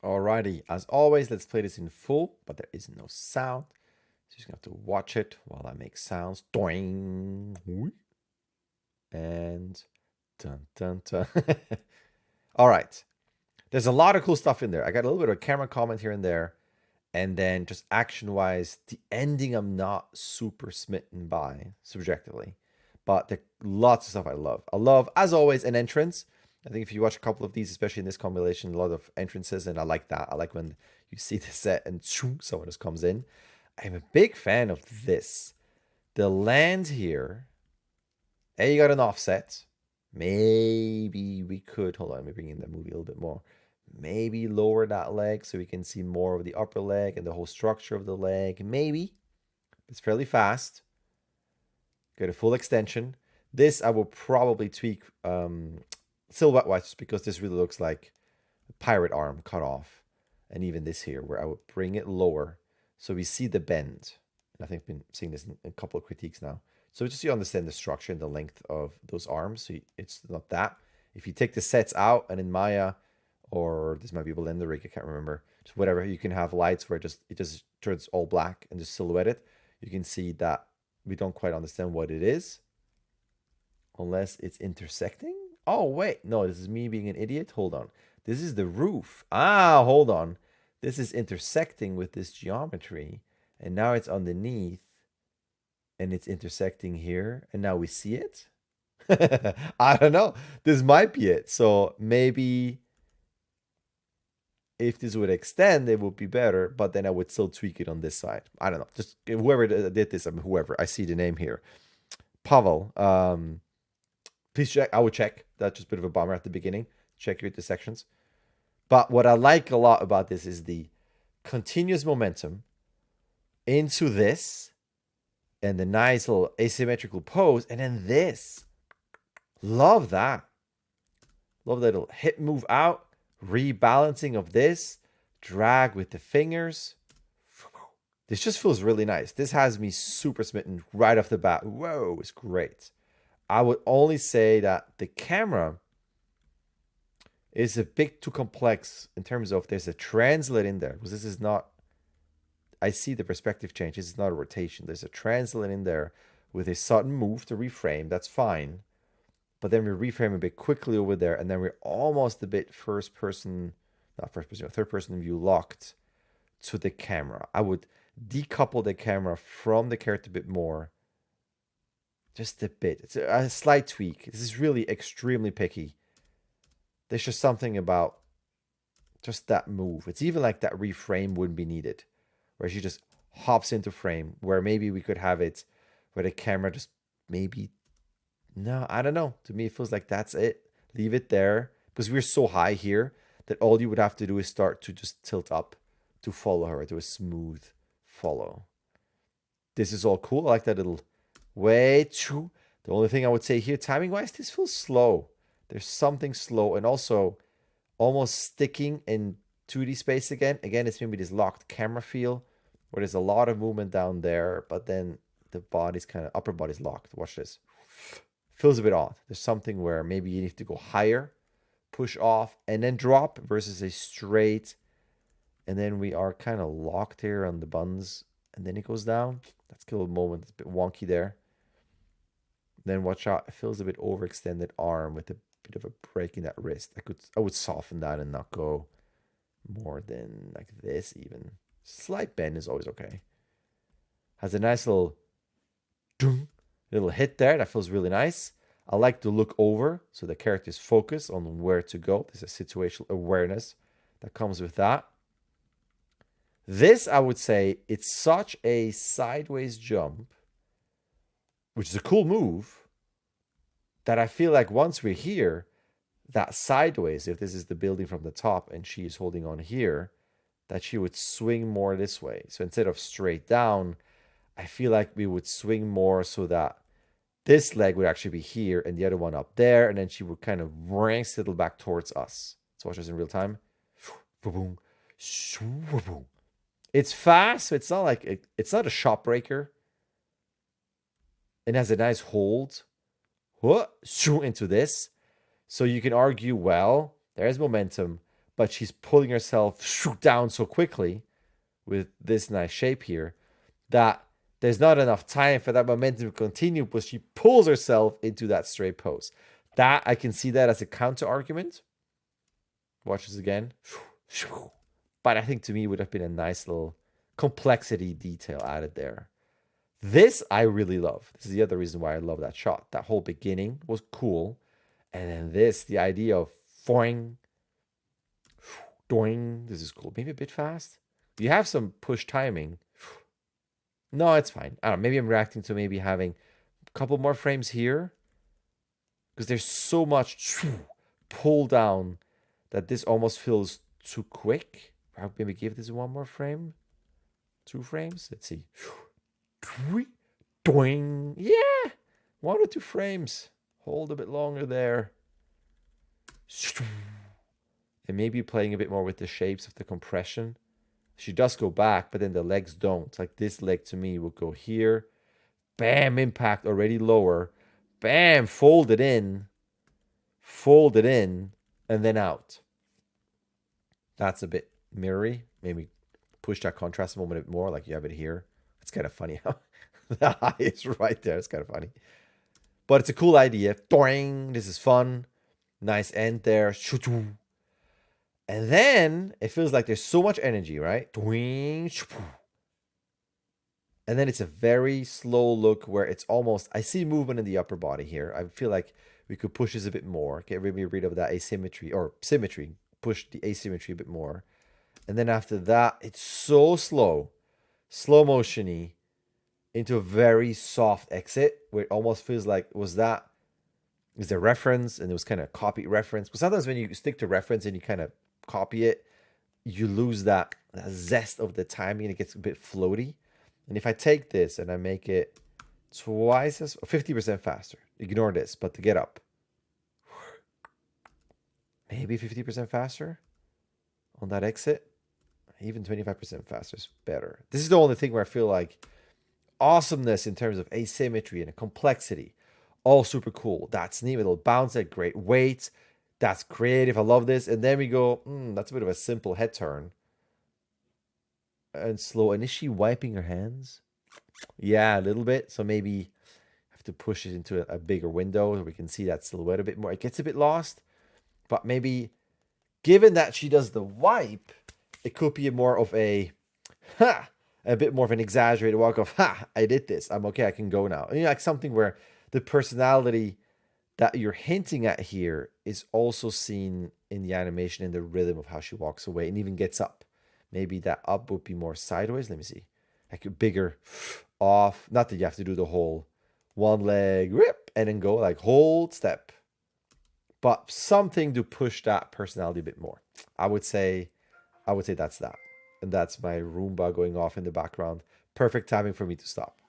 Alrighty, as always, let's play this in full, but there is no sound. So you're just going to have to watch it while I make sounds. Doing. And dun dun dun. All right. There's a lot of cool stuff in there. I got a little bit of a camera comment here and there. And then just action-wise, the ending I'm not super smitten by, subjectively. But there are lots of stuff I love. I love, as always, an entrance. I think if you watch a couple of these, especially in this compilation, a lot of entrances, and I like that. I like when you see the set and someone just comes in. I'm a big fan of this. The land here, and you got an offset. Maybe we could, hold on, let me bring in the movie a little bit more. Maybe lower that leg so we can see more of the upper leg and the whole structure of the leg. Maybe. It's fairly fast. Get a full extension. This I will probably tweak silhouette-wise just because this really looks like a pirate arm cut off. And even this here where I would bring it lower so we see the bend. And I think I've been seeing this in a couple of critiques now. So just so you understand the structure and the length of those arms. So it's not that. If you take the sets out and in Maya, or this might be Blender rig, I can't remember. Just whatever, you can have lights where it just turns all black and just silhouette it. You can see that we don't quite understand what it is. Unless it's intersecting. Oh, wait. No, this is me being an idiot. Hold on. This is the roof. Ah, hold on. This is intersecting with this geometry. And now it's underneath. And it's intersecting here. And now we see it. I don't know. This might be it. So maybe if this would extend, it would be better. But then I would still tweak it on this side. I don't know. Just whoever did this, I mean, whoever. I see the name here. Pawel. Please check. I would check. That's just a bit of a bummer at the beginning. Check your intersections. But what I like a lot about this is the continuous momentum into this and the nice little asymmetrical pose. And then this. Love that. Love that little hip move out. Rebalancing of this. Drag with the fingers. This just feels really nice. This has me super smitten right off the bat. Whoa, it's great. I would only say that the camera is a bit too complex in terms of there's a translate in there. Because this is not, I see the perspective change. This is not a rotation. There's a translate in there with a sudden move to reframe. That's fine. But then we reframe a bit quickly over there. And then we're almost a bit third person view locked to the camera. I would decouple the camera from the character a bit more. Just a bit. It's a slight tweak. This is really extremely picky. There's just something about just that move. It's even like that reframe wouldn't be needed. Where she just hops into frame. Where maybe we could have it where the camera just maybe... No, I don't know. To me, it feels like that's it. Leave it there. Because we're so high here that all you would have to do is start to just tilt up to follow her. To a smooth follow. This is all cool. I like that little... Way too. The only thing I would say here, timing-wise, this feels slow. There's something slow and also almost sticking in 2D space again. Again, it's maybe this locked camera feel where there's a lot of movement down there, but then the body's kind of, upper body's locked. Watch this. Feels a bit odd. There's something where maybe you need to go higher, push off, and then drop versus a straight. And then we are kind of locked here on the buns, and then it goes down. That's a little moment. It's a bit wonky there. Then watch out, it feels a bit overextended arm with a bit of a break in that wrist. I would soften that and not go more than like this even. Slight bend is always okay. Has a nice little hit there. That feels really nice. I like to look over so the character's focused on where to go. There's a situational awareness that comes with that. This, I would say, it's such a sideways jump, which is a cool move, that I feel like once we're here, that sideways, if this is the building from the top and she is holding on here, that she would swing more this way. So instead of straight down, I feel like we would swing more so that this leg would actually be here and the other one up there, and then she would kind of settle back towards us. Let's watch this in real time. It's fast, so it's not like it's not a shot breaker. It has a nice hold into this. So you can argue, well, there's momentum, but she's pulling herself down so quickly with this nice shape here that there's not enough time for that momentum to continue, but she pulls herself into that straight pose. That, I can see that as a counter argument. Watch this again. But I think to me it would have been a nice little complexity detail added there. This I really love. This is the other reason why I love that shot. That whole beginning was cool. And then this, the idea of foing, doing, this is cool. Maybe a bit fast. You have some push timing. No, it's fine. I don't know. Maybe I'm reacting to maybe having a couple more frames here. Because there's so much pull down that this almost feels too quick. I'll maybe give this one more frame. 2 frames. Let's see. Doing. Yeah. 1 or 2 frames. Hold a bit longer there. And maybe playing a bit more with the shapes of the compression. She does go back, but then the legs don't. Like this leg to me will go here. Bam, impact already lower. Bam, fold it in. Fold it in. And then out. That's a bit mirrory. Maybe push that contrast moment a bit more like you have it here. It's kind of funny how the eye is right there. It's kind of funny. But it's a cool idea. Doing. This is fun. Nice end there. And then it feels like there's so much energy, right? And then it's a very slow look where it's almost, I see movement in the upper body here. I feel like we could push this a bit more. Get rid of that asymmetry or symmetry. Push the asymmetry a bit more. And then after that, it's so slow motion-y into a very soft exit where it almost feels like, is there reference? And it was kind of copy reference. But sometimes when you stick to reference and you kind of copy it, you lose that zest of the timing and it gets a bit floaty. And if I take this and I make it twice as 50% faster, ignore this, but to get up, maybe 50% faster on that exit, even 25% faster is better. This is the only thing where I feel like awesomeness in terms of asymmetry and complexity, all super cool. That's neat. It'll bounce at great weight. That's creative. I love this. And then we go, that's a bit of a simple head turn. And slow. And is she wiping her hands? Yeah, a little bit. So maybe have to push it into a bigger window so we can see that silhouette a bit more. It gets a bit lost. But maybe, given that she does the wipe, it could be more of a bit more of an exaggerated walk of, I did this. I'm okay. I can go now. And, like something where the personality that you're hinting at here is also seen in the animation and the rhythm of how she walks away and even gets up. Maybe that up would be more sideways. Let me see. Like a bigger off. Not that you have to do the whole one leg rip and then go like hold step. But something to push that personality a bit more. I would say that's that. And that's my Roomba going off in the background. Perfect timing for me to stop.